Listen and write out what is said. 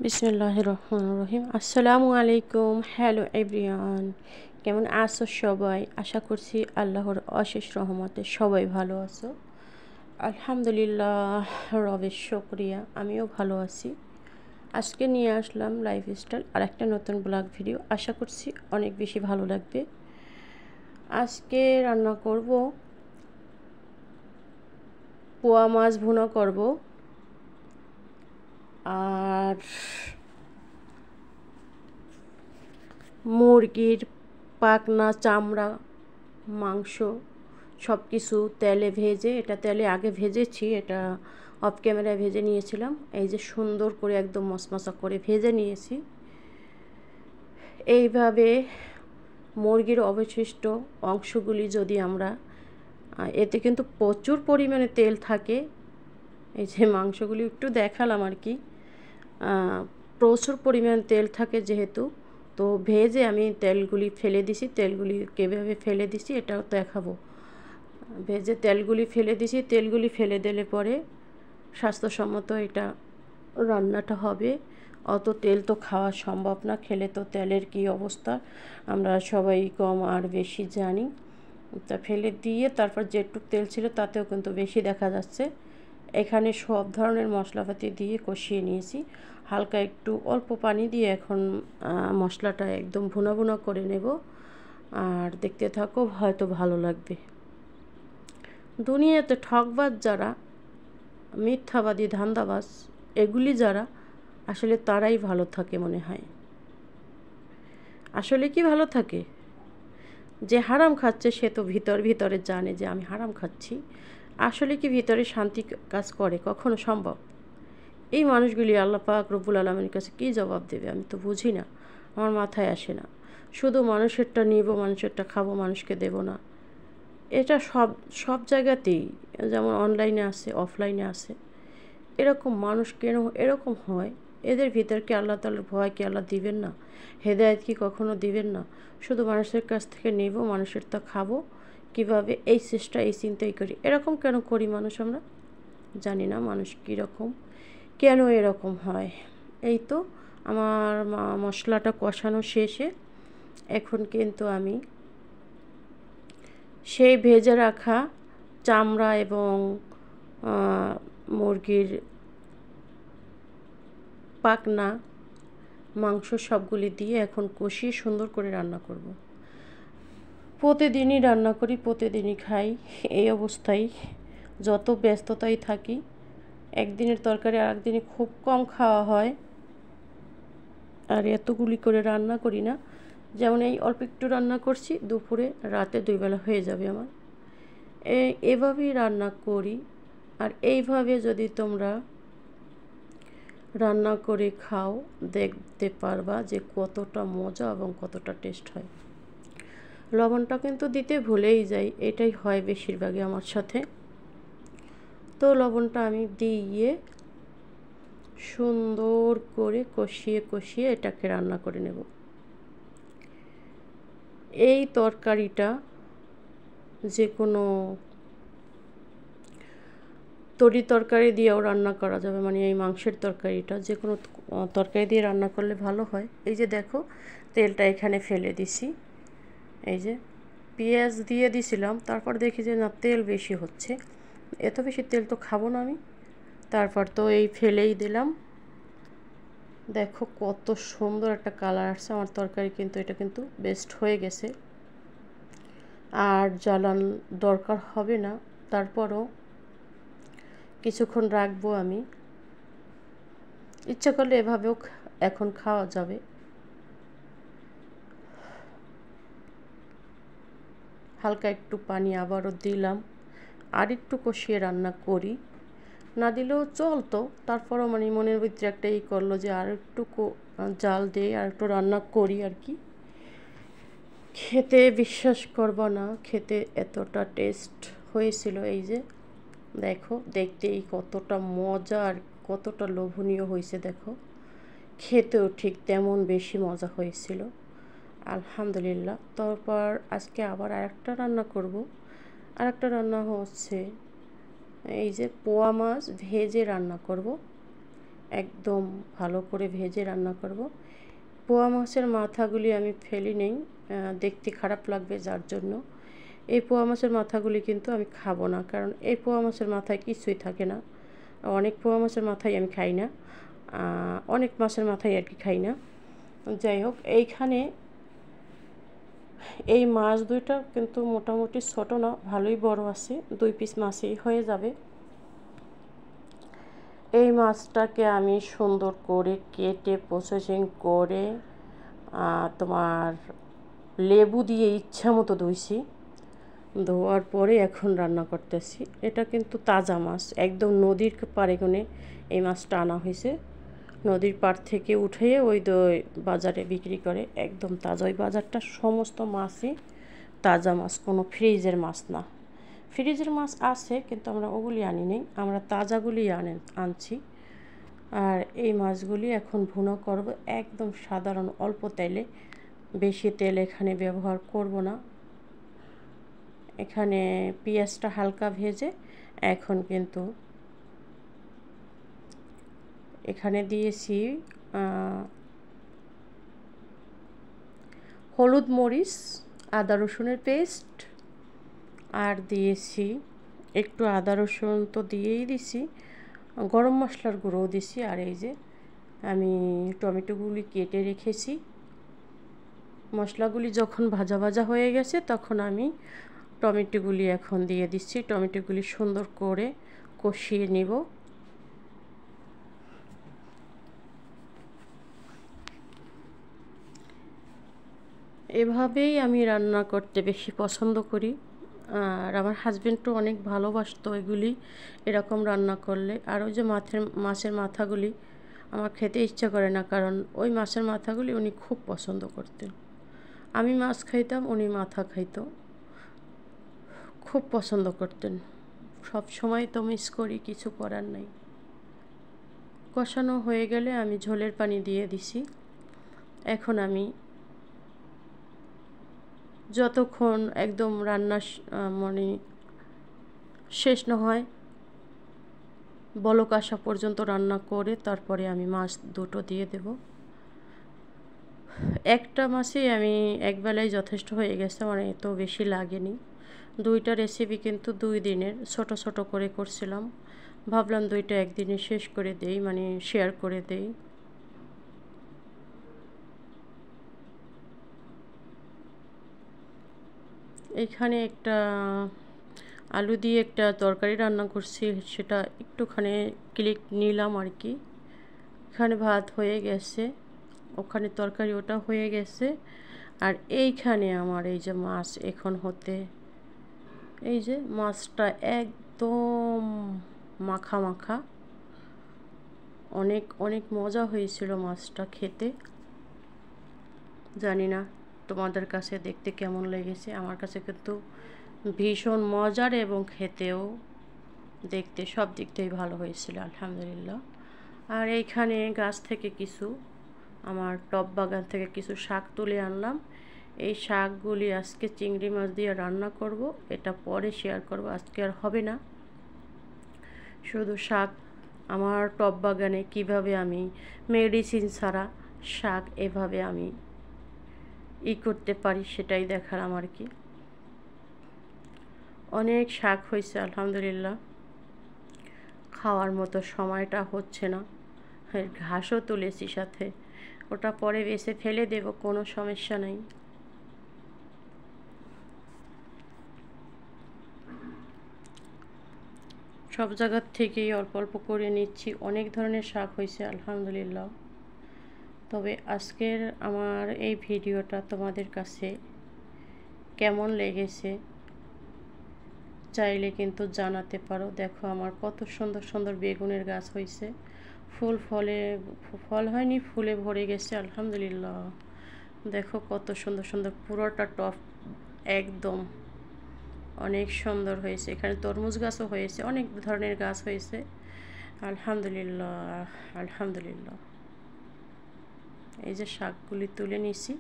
বিসমিল্লাহির রহমানির রহিম। আসসালামু আলাইকুম। হ্যালো এভরিওয়ান, কেমন আছো সবাই? আশা করছি আল্লাহর অশেষ রহমতে সবাই ভালো আছো। আলহামদুলিল্লাহ, রবের শুকরিয়া, আমিও ভালো আছি। আজকে নিয়ে আসলাম লাইফস্টাইল আর একটা নতুন ব্লগ ভিডিও। আশা করছি অনেক বেশি ভালো লাগবে। আজকে রান্না করব পোয়া মাছ ভুনা করব, আর মুরগির পাখনা, চামড়া, মাংস সব কিছু তেলে ভেজে, এটা তেলে আগে ভেজেছি, এটা অফ ক্যামেরায় ভেজে নিয়েছিলাম। এই যে সুন্দর করে একদম মশমশা করে ভেজে নিয়েছি। এইভাবে মুরগির অবশিষ্ট অংশগুলি যদি আমরা, এতে কিন্তু প্রচুর পরিমাণে তেল থাকে। এই যে মাংসগুলি একটু দেখালাম আর কি, প্রচুর পরিমাণ তেল থাকে যেহেতু, তো ভেজে আমি তেলগুলি ফেলে দিছি। তেলগুলি কীভাবে ফেলে দিছি এটাও দেখাবো। ভেজে তেলগুলি ফেলে দিছি। তেলগুলি ফেলে দিলে পরে স্বাস্থ্যসম্মত এটা রান্নাটা হবে। অত তেল তো খাওয়া সম্ভব না, খেলে তো তেলের কী অবস্থা আমরা সবাই কম আর বেশি জানি। তা ফেলে দিয়ে তারপর যেটুকু তেল ছিল তাতেও কিন্তু বেশি দেখা যাচ্ছে। এখানে সব ধরনের মশলাপাতি দিয়ে কষিয়ে নিয়েছি। হালকা একটু অল্প পানি দিয়ে এখন মশলাটা একদম ভুনা ভুনা করে নেব। আর দেখতে থাকো, হয়তো ভালো লাগবে। দুনিয়াতে ঠকবাজ যারা, মিথ্যাবাদী, ধান্দাবাজ, এগুলি যারা, আসলে তারাই ভালো থাকে মনে হয়। আসলে কি ভালো থাকে? যে হারাম খাচ্ছে সে তো ভিতরে জানে যে আমি হারাম খাচ্ছি। আসলে কি ভিতরে শান্তি কাজ করে? কখনো সম্ভব? এই মানুষগুলি আল্লাহ পাক রব্বুল আলামিনের কাছে কী জবাব দেবে আমি তো বুঝি না, আমার মাথায় আসে না। শুধু মানুষেরটা নিব, মানুষেরটা খাবো, মানুষকে দেব না। এটা সব সব জায়গাতেই, যেমন অনলাইনে আছে, অফলাইনে আছে। এরকম মানুষ কেন এরকম হয়? এদের ভিতর কি আল্লাহ তাআলার ভয় কি আল্লাহ দিবেন না? হেদায়েত কি কখনো দিবেন না? শুধু মানুষের কাছ থেকে নেব, মানুষেরটা খাবো, কিভাবে এই চেষ্টা, এই চিন্তাই করি। এরকম কেন করি মানুষ আমরা? জানি না মানুষ কীরকম, কেন এরকম হয়। এই তো আমার মশলাটা কষানো শেষে এখন কিন্তু আমি সেই ভেজে রাখা চামড়া এবং মুরগির পাখনা, মাংস সবগুলি দিয়ে এখন কষিয়ে সুন্দর করে রান্না করব। প্রতিদিনই রান্না করি, প্রতিদিনই খাই। এই অবস্থায় যত ব্যস্ততায় থাকি, একদিনের তরকারি আর একদিনে খুব কম খাওয়া হয়। আর এতগুলি করে রান্না করি না, যেমন এই অল্প একটু রান্না করছি, দুপুরে রাতে 2 বেলা হয়ে যাবে আমার। এভাবেই রান্না করি। আর এইভাবে যদি তোমরা রান্না করে খাও, দেখতে পারবা যে কতটা মজা এবং কতটা টেস্ট হয়। লবণটা কিন্তু দিতে ভুলেই যাই, এটাই হয় বেশিরভাগই আমার সাথে। তো লবণটা আমি দিয়ে সুন্দর করে কষিয়ে এটাকে রান্না করে নেব। এই তরকারিটা যে কোনো তরকারি দিয়েও রান্না করা যাবে, মানে এই মাংসের তরকারিটা যে কোনো তরকারি দিয়ে রান্না করলে ভালো হয়। এই যে দেখো, তেলটা এখানে ফেলে দিছি। এই যে পেঁয়াজ দিয়ে দিছিলাম, তারপর দেখি যে না, তেল বেশি হচ্ছে। এত বেশি তেল তো খাবো না আমি। তারপর তো এই ফেলেই দিলাম। দেখো কত সুন্দর একটা কালার আসছে আমার তরকারি, কিন্তু এটা কিন্তু বেস্ট হয়ে গেছে। আর জ্বালান দরকার হবে না, তারপরও কিছুক্ষণ রাখবো আমি। ইচ্ছা করলে এভাবেও এখন খাওয়া যাবে। হালকা একটু পানি আবারও দিলাম, আর একটু কষিয়ে রান্না করি। না দিলেও চলতো, তারপরও মানে মনের ভিতরে একটা করলো যে আর একটু জাল দিয়ে আর একটু রান্না করি আর কি। খেতে বিশ্বাস করবো না, খেতে এতটা টেস্ট হয়েছিল। এই যে দেখো, দেখতেই কতটা মজা আর কতটা লোভনীয় হয়েছে দেখো। খেতেও ঠিক তেমন বেশি মজা হয়েছিল, আলহামদুলিল্লাহ। তারপর আজকে আবার আরেকটা রান্না করব। আরেকটা রান্না হচ্ছে এই যে পোয়া মাছ ভেজে রান্না করব। একদম ভালো করে ভেজে রান্না করব। পোয়া মাছের মাথাগুলি আমি ফেলি নেই, দেখতে খারাপ লাগবে যার জন্য। এই পোয়া মাছের মাথাগুলি কিন্তু আমি খাবো না, কারণ এই পোয়া মাছের মাথায় কিছুই থাকে না। অনেক পোয়া মাছের মাথায় আমি খাই না, অনেক মাছের মাথায় আর কি খাই না। যাই হোক, এইখানে এই মাছ দুইটা কিন্তু মোটামুটি ছোট না, ভালোই বড় আছে, 2 পিস মাছই হয়ে যাবে। এই মাছটাকে আমি সুন্দর করে কেটে প্রসেসিং করে তোমার লেবু দিয়ে ইচ্ছা মতো ধুইছি। ধোয়ার পরে এখন রান্না করতেছি। এটা কিন্তু তাজা মাছ, একদম নদীর পাড়ে কোণে এই মাছটা আনা হয়েছে। নদীর পাড় থেকে উঠে ওই বাজারে বিক্রি করে, একদম তাজা। ওই বাজারটা সমস্ত মাছই তাজা মাছ, কোনো ফ্রিজের মাছ না। ফ্রিজের মাছ আছে কিন্তু আমরা ওগুলি আনি নেই, আমরা তাজাগুলি আনছি। আর এই মাছগুলি এখন ভুনা করব একদম সাধারণ অল্প তেলে, বেশি তেল এখানে ব্যবহার করব না। এখানে পেঁয়াজটা হালকা ভেজে এখন কিন্তু এখানে দিয়েছি হলুদ, মরিচ, আদা রসুনের পেস্ট, আর দিয়েছি একটু আদা রসুন তো দিয়েই দিছি, গরম মশলার গুঁড়োও দিছি। আর এই যে আমি টমেটোগুলি কেটে রেখেছি। মশলাগুলি যখন ভাজা ভাজা হয়ে গেছে তখন আমি টমেটোগুলি এখন দিয়ে দিচ্ছি। টমেটোগুলি সুন্দর করে কষিয়ে নেব। এভাবেই আমি রান্না করতে বেশি পছন্দ করি, আর আমার হাজবেন্ডও অনেক ভালোবাসতো এগুলি এরকম রান্না করলে। আর ওই যে মাছের মাথাগুলি আমার খেতে ইচ্ছা করে না, কারণ ওই মাছের মাথাগুলি উনি খুব পছন্দ করতেন। আমি মাছ খাইতাম, উনি মাথা খাইতো, খুব পছন্দ করতেন। সব সময় তো মিস করি, কিছু করার নাই। কষানো হয়ে গেলে আমি ঝোলের পানি দিয়ে দিছি। এখন আমি যতক্ষণ একদম রান্না মানে শেষ না হয়, বলক আসা পর্যন্ত রান্না করে তারপরে আমি মাছ দুটো দিয়ে দেব। একটা মাছই আমি একবেলায় যথেষ্ট হয়ে গেছে, মানে এত বেশি লাগেনি। 2টা রেসিপি কিন্তু 2 দিনের, ছোট ছোট করে করছিলাম। ভাবলাম 2টা একদিনে শেষ করে দেই, মানে শেয়ার করে দেই। এইখানে একটা আলু দিয়ে একটা তরকারি রান্না করছি, সেটা একটুখানি ক্লিক নিলাম আর কি। এখানে ভাত হয়ে গেছে, ওখানে তরকারি ওটা হয়ে গেছে। আর এইখানে আমার এই যে মাছ এখন হতে, এই যে মাছটা একদম মাখা মাখা, অনেক অনেক মজা হয়েছিল মাছটা খেতে। জানি না তোমাদের কাছে দেখতে কেমন লেগেছে, আমার কাছে কিন্তু ভীষণ মজার এবং খেতেও দেখতে সব দিক থেকেই ভালো হয়েছিল, আলহামদুলিল্লাহ। আর এইখানে গাছ থেকে কিছু, আমার টব বাগান থেকে কিছু শাক তুলে আনলাম। এই শাকগুলি আজকে চিংড়ি মাছ দিয়ে রান্না করব, এটা পরে শেয়ার করব, আজকে আর হবে না। শুধু শাক, আমার টব বাগানে কীভাবে আমি মেডিসিন ছাড়া শাক এভাবে আমি করতে পারি সেটাই দেখালাম আর কি। অনেক শাক হয়েছে আলহামদুলিল্লাহ, খাওয়ার মতো সময়টা হচ্ছে না। ঘাসও তুলেছি সাথে, ওটা পরে বেছে ফেলে দেব, কোনো সমস্যা নেই। সব জায়গার থেকেই অল্প অল্প করে নিচ্ছি, অনেক ধরনের শাক হয়েছে আলহামদুলিল্লাহ। তবে আজকের আমার এই ভিডিওটা তোমাদের কাছে কেমন লেগেছে চাইলে কিন্তু জানাতে পারো। দেখো আমার কত সুন্দর সুন্দর বেগুনের গাছ হয়েছে, ফল হয়নি, ফুলে ভরে গেছে আলহামদুলিল্লাহ। দেখো কত সুন্দর সুন্দর, পুরোটা টপ একদম অনেক সুন্দর হয়েছে। এখানে তরমুজ গাছও হয়েছে, অনেক ধরনের গাছ হয়েছে আলহামদুলিল্লাহ আলহামদুলিল্লাহ। এই যে শাকগুলি তুলে নিছি।